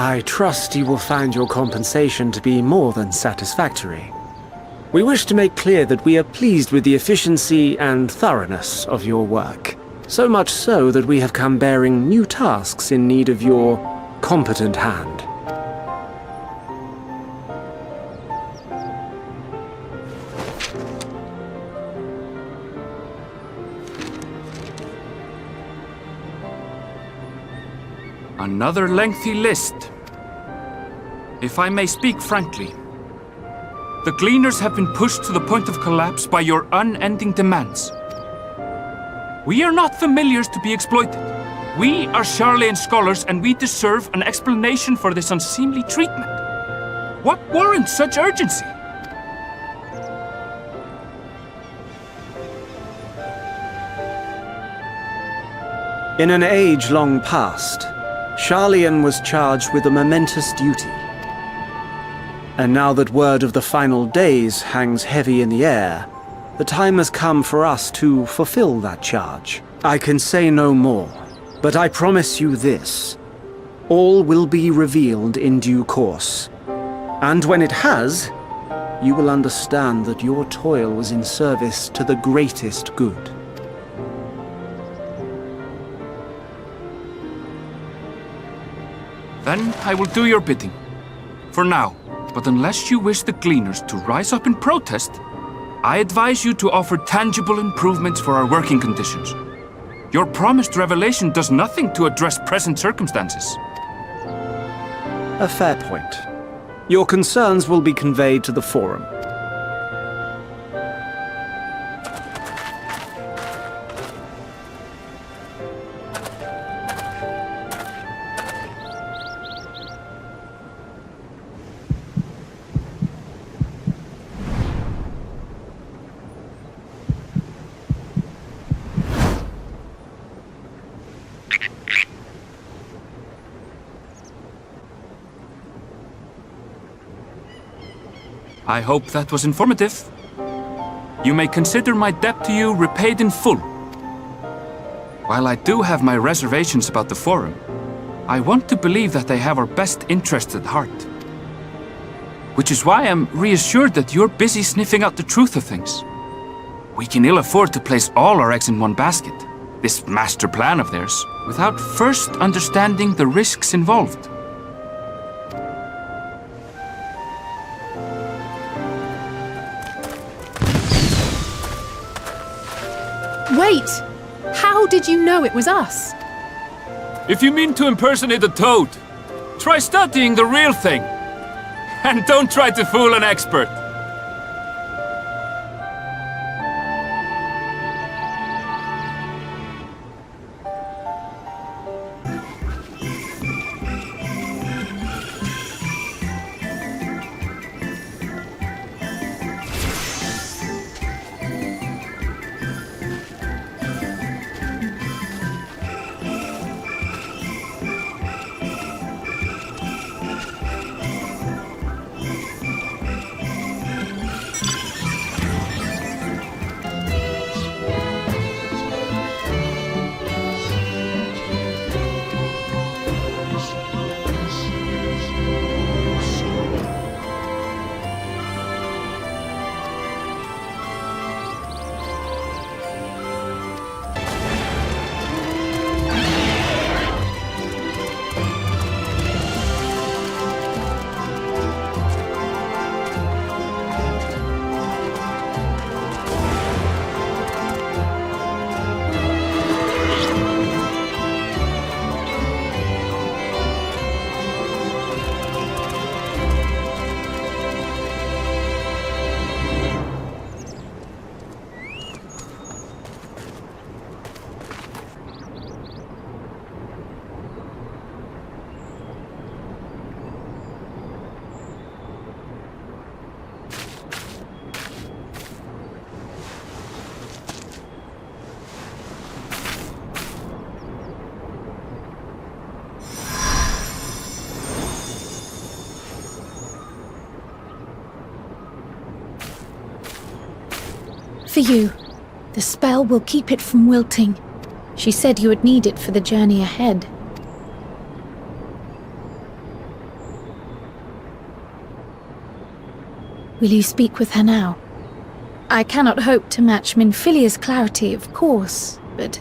I trust you will find your compensation to be more than satisfactory. We wish to make clear that we are pleased with the efficiency and thoroughness of your work. So much so that we have come bearing new tasks in need of your competent hand. Another lengthy list. If I may speak frankly, the Gleaners have been pushed to the point of collapse by your unending demands. We are not familiars to be exploited. We are Sharlayan scholars, and we deserve an explanation for this unseemly treatment. What warrants such urgency? In an age long past, Sharlayan was charged with a momentous duty. And now that word of the final days hangs heavy in the air, the time has come for us to fulfill that charge. I can say no more, but I promise you this. All will be revealed in due course. And when it has, you will understand that your toil was in service to the greatest good. Then I will do your bidding. For now. But unless you wish the Gleaners to rise up in protest, I advise you to offer tangible improvements for our working conditions. Your promised revelation does nothing to address present circumstances. A fair point. Your concerns will be conveyed to the Forum. I hope that was informative. You may consider my debt to you repaid in full. While I do have my reservations about the Forum, I want to believe that they have our best interests at heart. Which is why I'm reassured that you're busy sniffing out the truth of things. We can ill afford to place all our eggs in one basket, this master plan of theirs, without first understanding the risks involved. Wait! How did you know it was us? If you mean to impersonate a toad, try studying the real thing. And don't try to fool an expert. For you. The spell will keep it from wilting. She said you would need it for the journey ahead. Will you speak with her now? I cannot hope to match Minfilia's clarity, of course, but...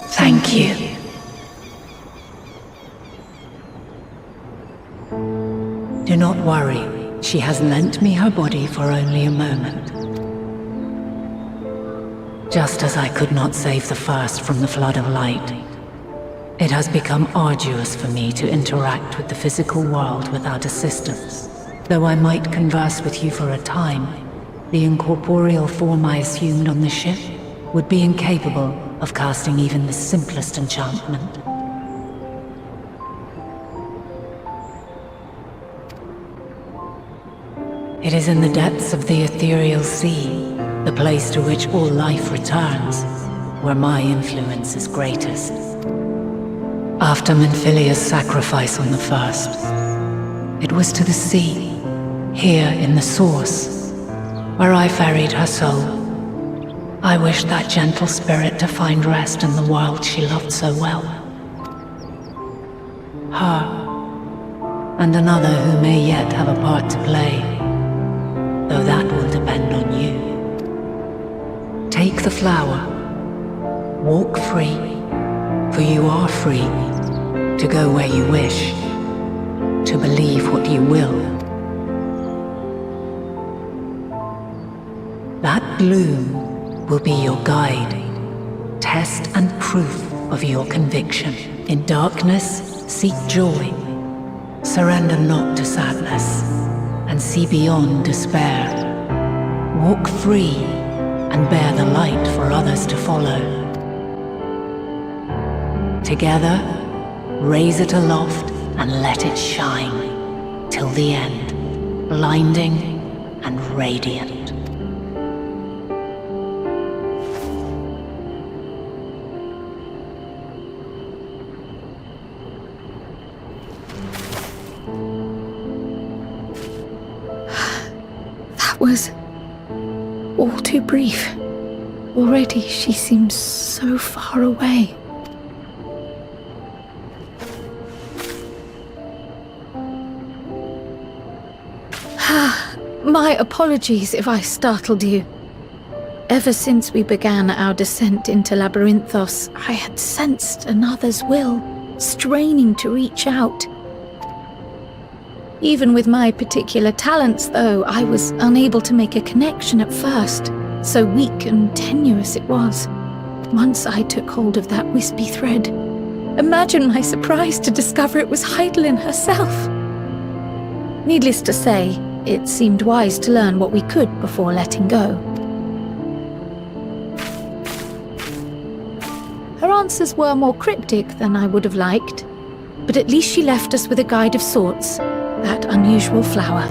Thank you. Do not worry. She has lent me her body for only a moment. Just as I could not save the first from the flood of light, it has become arduous for me to interact with the physical world without assistance. Though I might converse with you for a time, the incorporeal form I assumed on the ship would be incapable of casting even the simplest enchantment. It is in the depths of the ethereal sea, the place to which all life returns, where my influence is greatest. After Minfilia's sacrifice on the first, it was to the sea, here in the source, where I ferried her soul. I wished that gentle spirit to find rest in the world she loved so well. Her, and another who may yet have a part to play, though that will depend on you. Take the flower, walk free, for you are free, to go where you wish, to believe what you will. That bloom will be your guide, test and proof of your conviction. In darkness, seek joy. Surrender not to sadness, and see beyond despair. Walk free, and bear the light for others to follow. Together, raise it aloft and let it shine, till the end, blinding and radiant. Was all too brief. Already she seems so far away. My apologies if I startled you. Ever since we began our descent into Labyrinthos, I had sensed another's will, straining to reach out. Even with my particular talents, though, I was unable to make a connection at first, so weak and tenuous it was. Once I took hold of that wispy thread, imagine my surprise to discover it was Heidelin herself. Needless to say, it seemed wise to learn what we could before letting go. Her answers were more cryptic than I would have liked, but at least she left us with a guide of sorts. That unusual flower.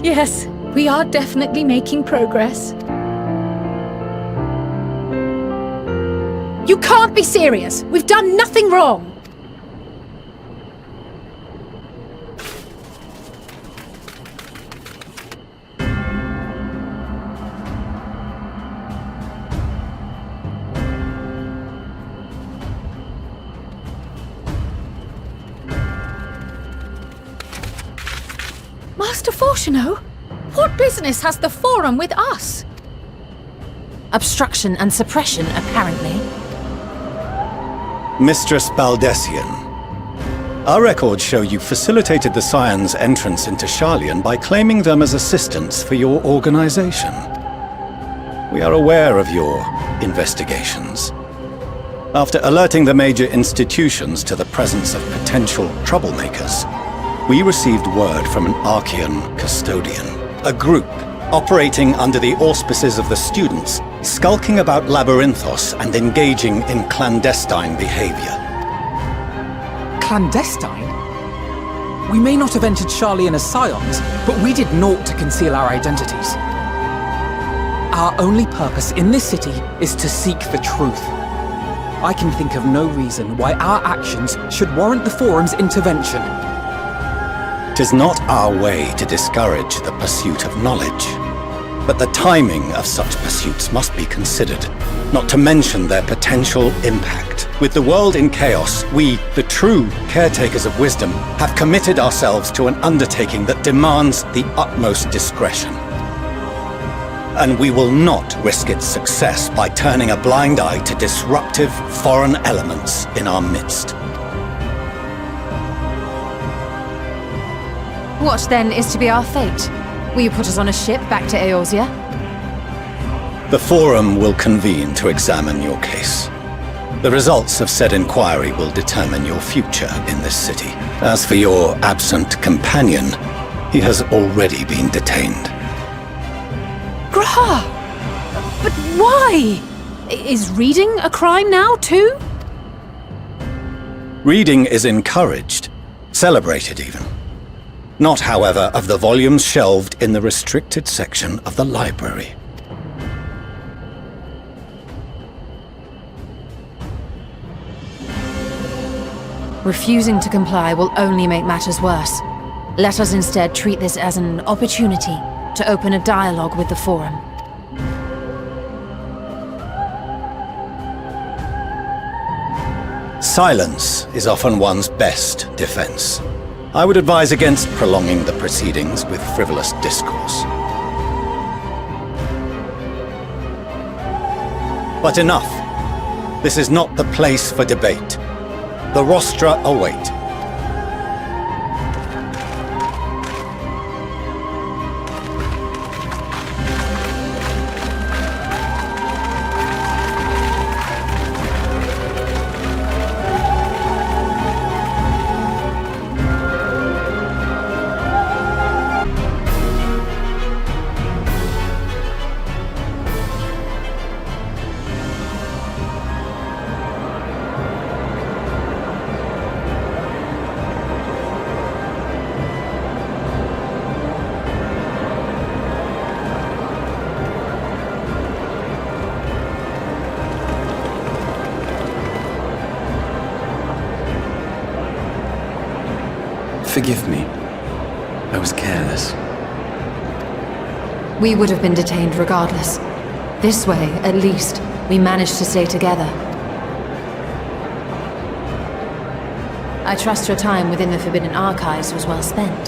Yes, we are definitely making progress. You can't be serious! We've done nothing wrong! Master Fortuno? What business has the Forum with us? Obstruction and suppression, apparently. Mistress Baldessian, our records show you facilitated the Scions' entrance into Sharlayan by claiming them as assistants for your organization. We are aware of your investigations. After alerting the major institutions to the presence of potential troublemakers, we received word from an Archean custodian, a group operating under the auspices of the students, skulking about Labyrinthos and engaging in clandestine behavior. Clandestine? We may not have entered Sharlayan as Scions, but we did naught to conceal our identities. Our only purpose in this city is to seek the truth. I can think of no reason why our actions should warrant the Forum's intervention. 'Tis not our way to discourage the pursuit of knowledge, but the timing of such pursuits must be considered, not to mention their potential impact. With the world in chaos, we, the true caretakers of wisdom, have committed ourselves to an undertaking that demands the utmost discretion. And we will not risk its success by turning a blind eye to disruptive foreign elements in our midst. What then is to be our fate? Will you put us on a ship back to Eorzea? The Forum will convene to examine your case. The results of said inquiry will determine your future in this city. As for your absent companion, he has already been detained. Grah! But why? Is reading a crime now, too? Reading is encouraged, celebrated even. Not, however, of the volumes shelved in the restricted section of the library. Refusing to comply will only make matters worse. Let us instead treat this as an opportunity to open a dialogue with the Forum. Silence is often one's best defense. I would advise against prolonging the proceedings with frivolous discourse. But enough. This is not the place for debate. The rostra await. Forgive me. I was careless. We would have been detained regardless. This way, at least, we managed to stay together. I trust your time within the Forbidden Archives was well spent.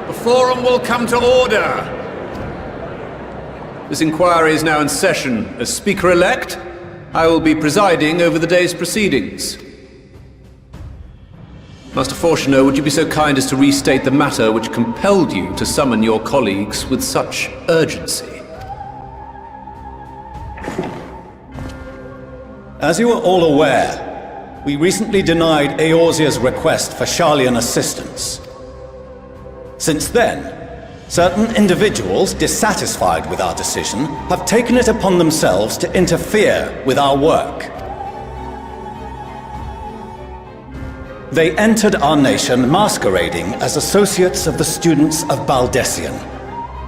The Forum will come to order! This inquiry is now in session. As Speaker-elect, I will be presiding over the day's proceedings. Master Fortuner, would you be so kind as to restate the matter which compelled you to summon your colleagues with such urgency? As you are all aware, we recently denied Eorzea's request for Sharlayan assistance. Since then, certain individuals dissatisfied with our decision have taken it upon themselves to interfere with our work. They entered our nation masquerading as associates of the students of Baldessian.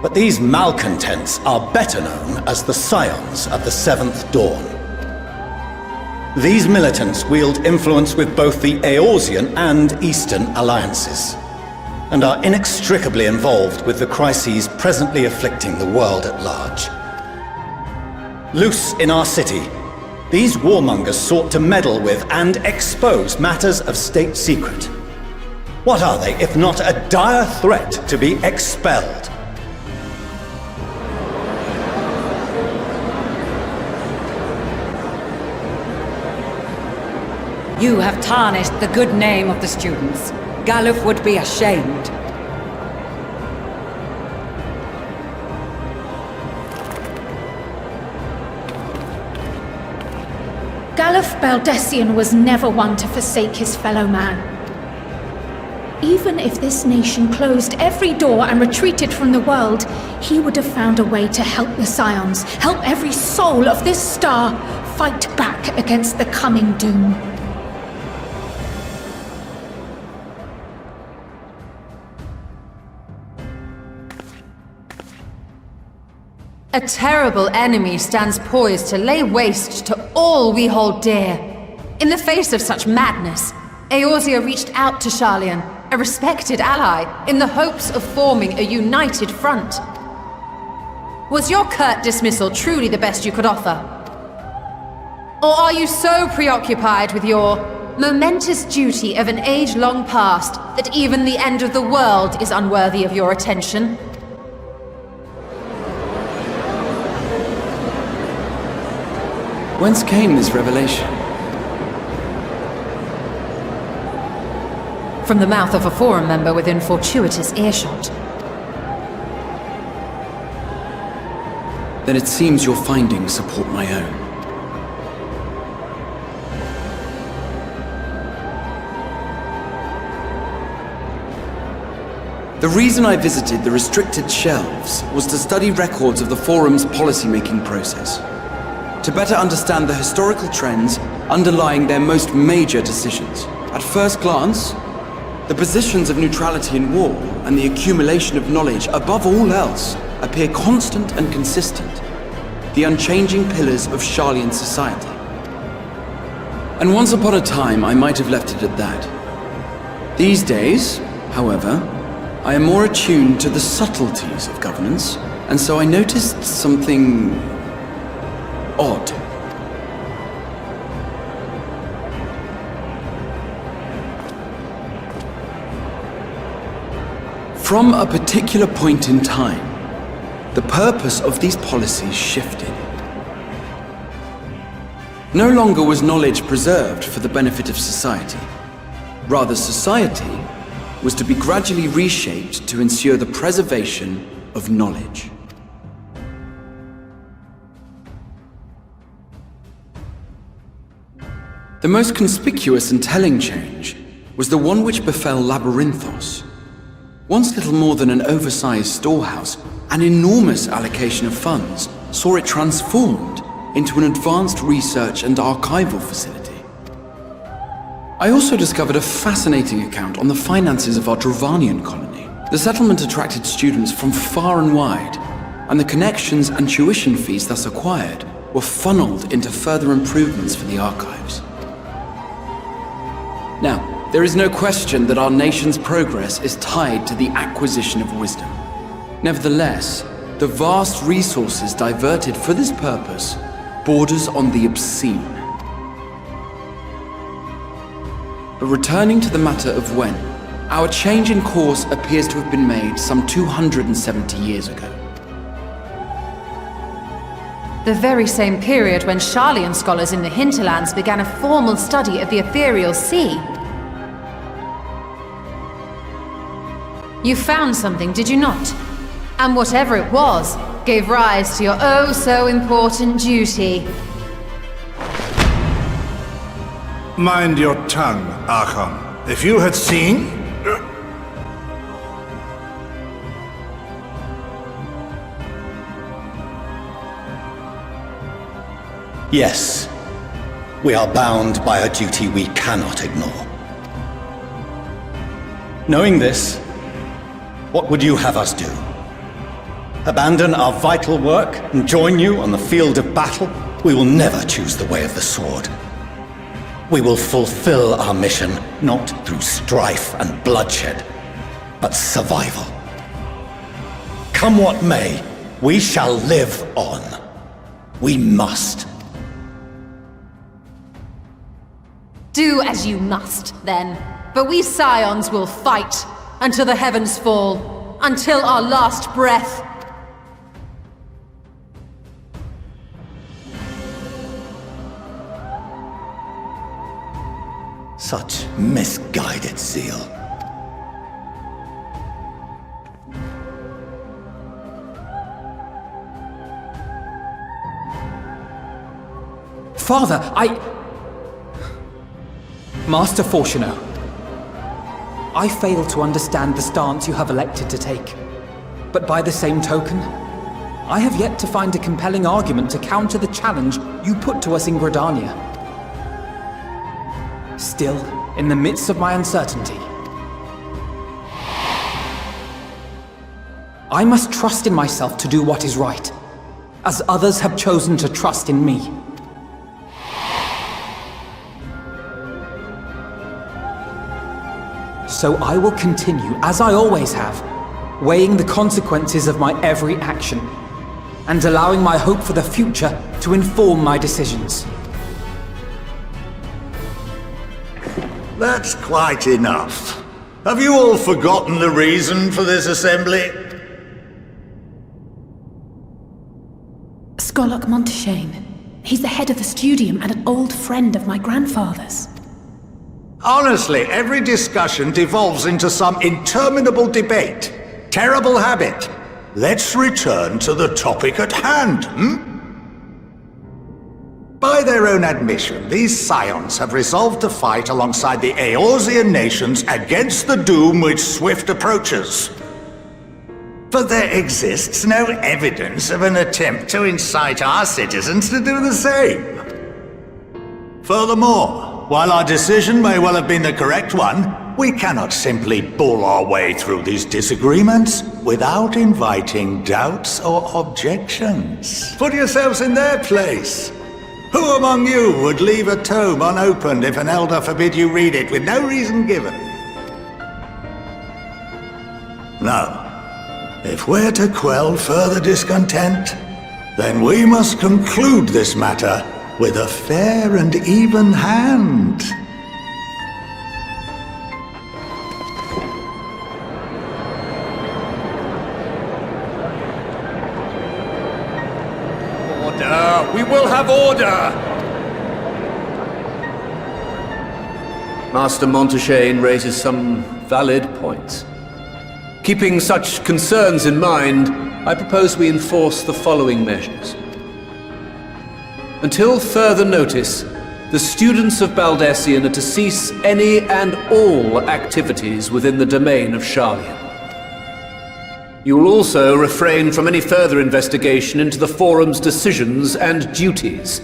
But these malcontents are better known as the Scions of the Seventh Dawn. These militants wield influence with both the Eorzean and Eastern alliances, and are inextricably involved with the crises presently afflicting the world at large. Loose in our city, these warmongers sought to meddle with and expose matters of state secret. What are they if not a dire threat to be expelled? You have tarnished the good name of the students. Galuf would be ashamed. Galuf Baldessian was never one to forsake his fellow man. Even if this nation closed every door and retreated from the world, he would have found a way to help the Scions, help every soul of this star fight back against the coming doom. A terrible enemy stands poised to lay waste to all we hold dear. In the face of such madness, Eorzea reached out to Sharlayan, a respected ally, in the hopes of forming a united front. Was your curt dismissal truly the best you could offer? Or are you so preoccupied with your momentous duty of an age long past that even the end of the world is unworthy of your attention? Whence came this revelation? From the mouth of a Forum member within fortuitous earshot. Then it seems your findings support my own. The reason I visited the restricted shelves was to study records of the Forum's policy-making process, to better understand the historical trends underlying their most major decisions. At first glance, the positions of neutrality in war and the accumulation of knowledge above all else appear constant and consistent, the unchanging pillars of Sharlayan society. And once upon a time, I might have left it at that. These days, however, I am more attuned to the subtleties of governance, and so I noticed something odd. From a particular point in time, the purpose of these policies shifted. No longer was knowledge preserved for the benefit of society. Rather, society was to be gradually reshaped to ensure the preservation of knowledge. The most conspicuous and telling change was the one which befell Labyrinthos. Once little more than an oversized storehouse, an enormous allocation of funds saw it transformed into an advanced research and archival facility. I also discovered a fascinating account on the finances of our Dravanian colony. The settlement attracted students from far and wide, and the connections and tuition fees thus acquired were funneled into further improvements for the archives. Now, there is no question that our nation's progress is tied to the acquisition of wisdom. Nevertheless, the vast resources diverted for this purpose borders on the obscene. But returning to the matter of when, our change in course appears to have been made some 270 years ago. The very same period when Sharlayan scholars in the hinterlands began a formal study of the ethereal sea. You found something, did you not? And whatever it was, gave rise to your oh-so-important duty. Mind your tongue, Archon. If you had seen... Yes, we are bound by a duty we cannot ignore. Knowing this, what would you have us do? Abandon our vital work and join you on the field of battle? We will never choose the way of the sword. We will fulfill our mission, not through strife and bloodshed, but survival. Come what may, we shall live on. We must. Do as you must, then. But we Scions will fight until the heavens fall, until our last breath. Such misguided zeal. Father, Master Fortuno, I fail to understand the stance you have elected to take. But by the same token, I have yet to find a compelling argument to counter the challenge you put to us in Gridania. Still, in the midst of my uncertainty, I must trust in myself to do what is right. as others have chosen to trust in me. So I will continue, as I always have, weighing the consequences of my every action, and allowing my hope for the future to inform my decisions. That's quite enough. Have you all forgotten the reason for this assembly? Skolok Monteshane. He's the head of the Studium and an old friend of my grandfather's. Honestly, every discussion devolves into some interminable debate. Terrible habit. Let's return to the topic at hand, By their own admission, these scions have resolved to fight alongside the Eorzean nations against the doom which swift approaches. But there exists no evidence of an attempt to incite our citizens to do the same. Furthermore, while our decision may well have been the correct one, we cannot simply bull our way through these disagreements without inviting doubts or objections. Put yourselves in their place. Who among you would leave a tome unopened if an elder forbid you read it with no reason given? Now, if we're to quell further discontent, then we must conclude this matter with a fair and even hand. Order! We will have order! Master Monteshane raises some valid points. Keeping such concerns in mind, I propose we enforce the following measures. Until further notice, the students of Baldessian are to cease any and all activities within the domain of Sharlian. You will also refrain from any further investigation into the Forum's decisions and duties.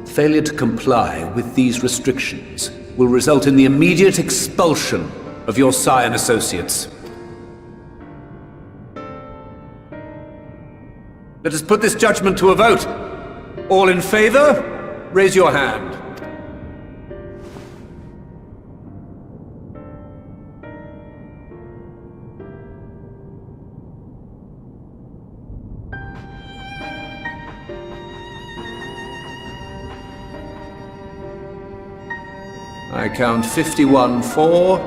Failure to comply with these restrictions will result in the immediate expulsion of your Scion associates. Let us put this judgment to a vote. All in favor, raise your hand. I count 51 for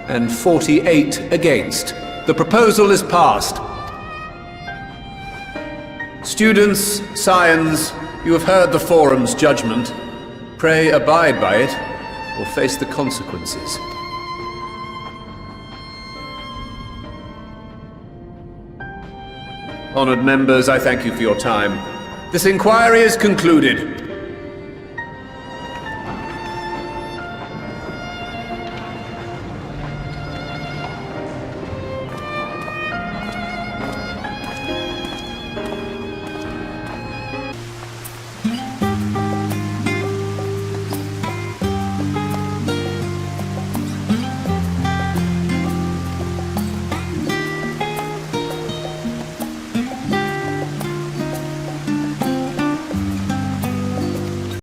and 48 against. The proposal is passed. Students, Scions, you have heard the Forum's judgment. Pray abide by it, or face the consequences. Honored members, I thank you for your time. This inquiry is concluded.